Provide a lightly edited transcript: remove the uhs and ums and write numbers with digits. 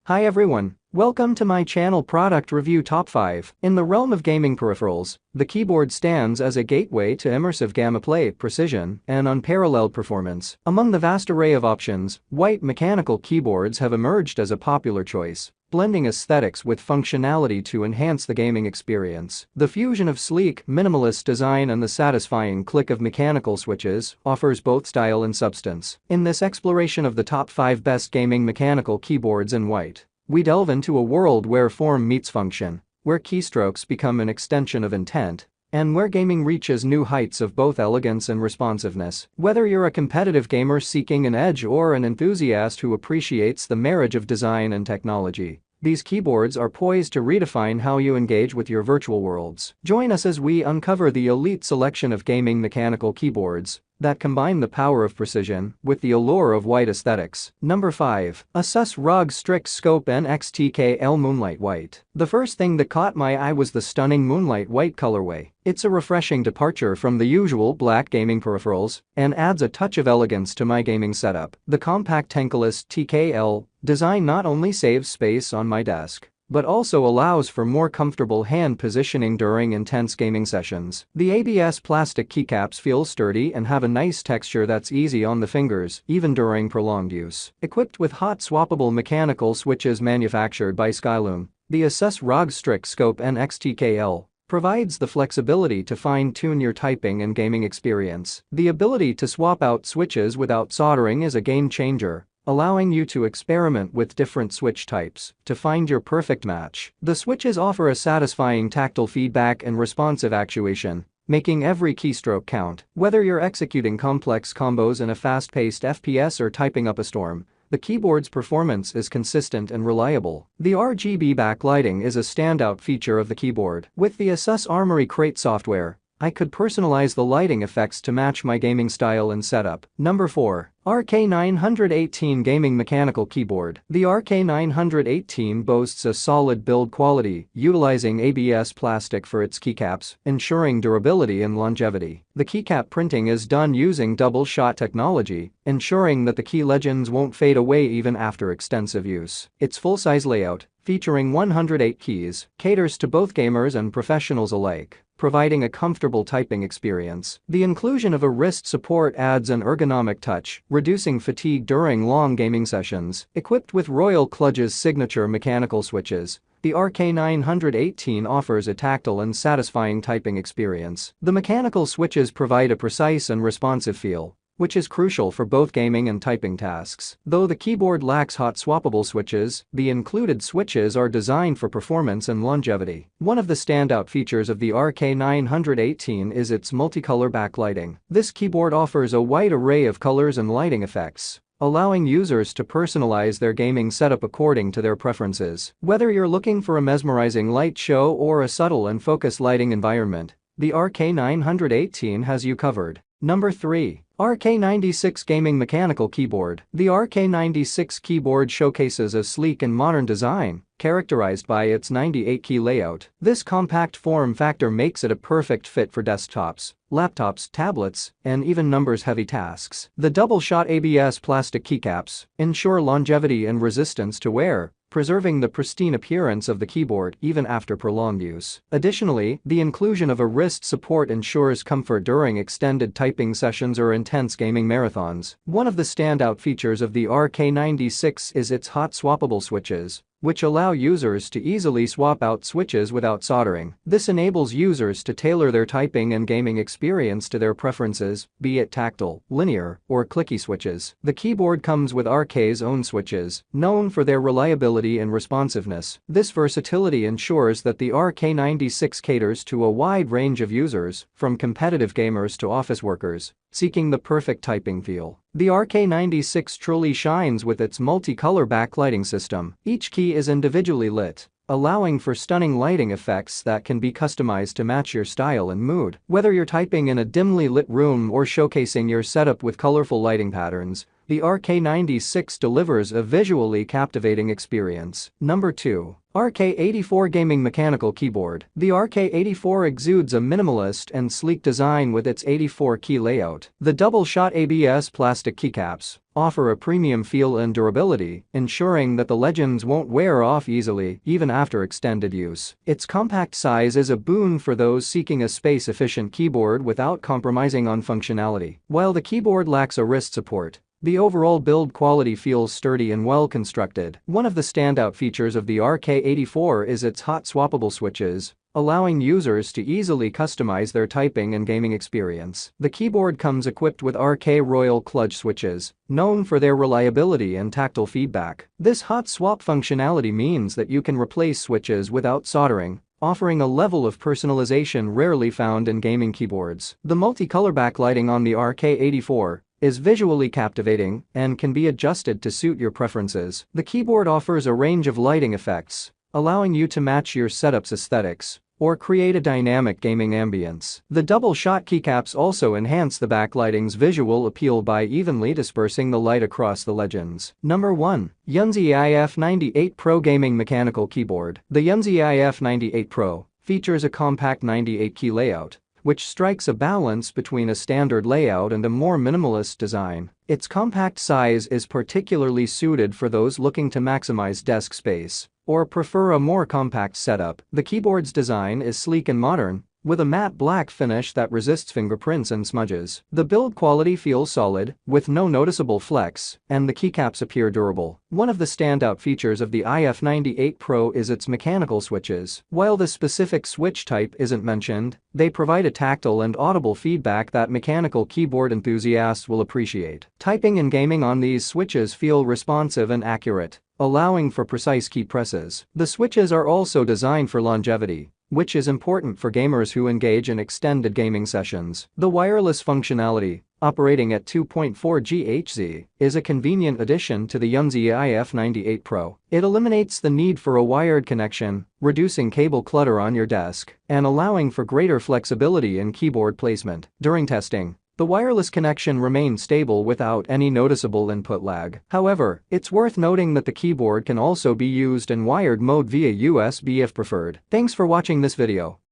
Hi everyone, welcome to my channel Product Review Top 5. In the realm of gaming peripherals, the keyboard stands as a gateway to immersive gameplay, precision, and unparalleled performance. Among the vast array of options, white mechanical keyboards have emerged as a popular choice, blending aesthetics with functionality to enhance the gaming experience. The fusion of sleek, minimalist design and the satisfying click of mechanical switches offers both style and substance. In this exploration of the top 5 best gaming mechanical keyboards in white, we delve into a world where form meets function, where keystrokes become an extension of intent, and where gaming reaches new heights of both elegance and responsiveness. Whether you're a competitive gamer seeking an edge or an enthusiast who appreciates the marriage of design and technology, these keyboards are poised to redefine how you engage with your virtual worlds. Join us as we uncover the elite selection of gaming mechanical keyboards that combine the power of precision with the allure of white aesthetics. Number 5. Asus ROG Strix Scope NXTKL Moonlight White. The first thing that caught my eye was the stunning Moonlight White colorway. It's a refreshing departure from the usual black gaming peripherals and adds a touch of elegance to my gaming setup. The compact tankless TKL design not only saves space on my desk, but also allows for more comfortable hand positioning during intense gaming sessions. The ABS plastic keycaps feel sturdy and have a nice texture that's easy on the fingers, even during prolonged use. Equipped with hot swappable mechanical switches manufactured by Skyloom, the Asus ROG Strix Scope NXTKL provides the flexibility to fine-tune your typing and gaming experience. The ability to swap out switches without soldering is a game-changer, allowing you to experiment with different switch types to find your perfect match. The switches offer a satisfying tactile feedback and responsive actuation, making every keystroke count. Whether you're executing complex combos in a fast-paced FPS or typing up a storm, the keyboard's performance is consistent and reliable. The RGB backlighting is a standout feature of the keyboard. With the Asus Armory Crate software, I could personalize the lighting effects to match my gaming style and setup. Number 4. RK918 Gaming Mechanical Keyboard. The RK918 boasts a solid build quality, utilizing ABS plastic for its keycaps, ensuring durability and longevity. The keycap printing is done using double-shot technology, ensuring that the key legends won't fade away even after extensive use. Its full-size layout, featuring 108 keys, caters to both gamers and professionals alike, providing a comfortable typing experience. The inclusion of a wrist support adds an ergonomic touch, reducing fatigue during long gaming sessions. Equipped with Royal Kludge's signature mechanical switches, the RK918 offers a tactile and satisfying typing experience. The mechanical switches provide a precise and responsive feel, which is crucial for both gaming and typing tasks. Though the keyboard lacks hot swappable switches, the included switches are designed for performance and longevity. One of the standout features of the RK918 is its multicolor backlighting. This keyboard offers a wide array of colors and lighting effects, allowing users to personalize their gaming setup according to their preferences. Whether you're looking for a mesmerizing light show or a subtle and focused lighting environment, the RK918 has you covered. Number 3. RK96 Gaming Mechanical Keyboard. The RK96 keyboard showcases a sleek and modern design, characterized by its 98-key layout. This compact form factor makes it a perfect fit for desktops, laptops, tablets, and even numbers-heavy tasks. The double-shot ABS plastic keycaps ensure longevity and resistance to wear, preserving the pristine appearance of the keyboard even after prolonged use. Additionally, the inclusion of a wrist support ensures comfort during extended typing sessions or intense gaming marathons. One of the standout features of the RK96 is its hot swappable switches, which allow users to easily swap out switches without soldering. This enables users to tailor their typing and gaming experience to their preferences, be it tactile, linear, or clicky switches. The keyboard comes with RK's own switches, known for their reliability and responsiveness. This versatility ensures that the RK96 caters to a wide range of users, from competitive gamers to office workers, seeking the perfect typing feel. The RK96 truly shines with its multicolor backlighting system. Each key is individually lit, allowing for stunning lighting effects that can be customized to match your style and mood. Whether you're typing in a dimly lit room or showcasing your setup with colorful lighting patterns, the RK96 delivers a visually captivating experience. Number 2. RK84 Gaming Mechanical Keyboard. The RK84 exudes a minimalist and sleek design with its 84-key layout. The double-shot ABS plastic keycaps offer a premium feel and durability, ensuring that the legends won't wear off easily even after extended use. Its compact size is a boon for those seeking a space-efficient keyboard without compromising on functionality. While the keyboard lacks a wrist support, the overall build quality feels sturdy and well constructed. One of the standout features of the RK84 is its hot swappable switches, allowing users to easily customize their typing and gaming experience. The keyboard comes equipped with RK Royal clutch switches, known for their reliability and tactile feedback. This hot swap functionality means that you can replace switches without soldering, offering a level of personalization rarely found in gaming keyboards. The multicolor backlighting on the RK84 is visually captivating and can be adjusted to suit your preferences. The keyboard offers a range of lighting effects, allowing you to match your setup's aesthetics or create a dynamic gaming ambience. The double-shot keycaps also enhance the backlighting's visual appeal by evenly dispersing the light across the legends. Number 1. Yunzi IF98 Pro Gaming Mechanical Keyboard. The Yunzi IF98 Pro features a compact 98-key layout, which strikes a balance between a standard layout and a more minimalist design. Its compact size is particularly suited for those looking to maximize desk space or prefer a more compact setup. The keyboard's design is sleek and modern, with a matte black finish that resists fingerprints and smudges. The build quality feels solid, with no noticeable flex, and the keycaps appear durable. One of the standout features of the IF98 Pro is its mechanical switches. While the specific switch type isn't mentioned, they provide a tactile and audible feedback that mechanical keyboard enthusiasts will appreciate. Typing and gaming on these switches feel responsive and accurate, allowing for precise key presses. The switches are also designed for longevity, which is important for gamers who engage in extended gaming sessions. The wireless functionality, operating at 2.4 GHz, is a convenient addition to the Yunzi IF98 Pro. It eliminates the need for a wired connection, reducing cable clutter on your desk and allowing for greater flexibility in keyboard placement. During testing, the wireless connection remained stable without any noticeable input lag. However, it's worth noting that the keyboard can also be used in wired mode via USB if preferred. Thanks for watching this video.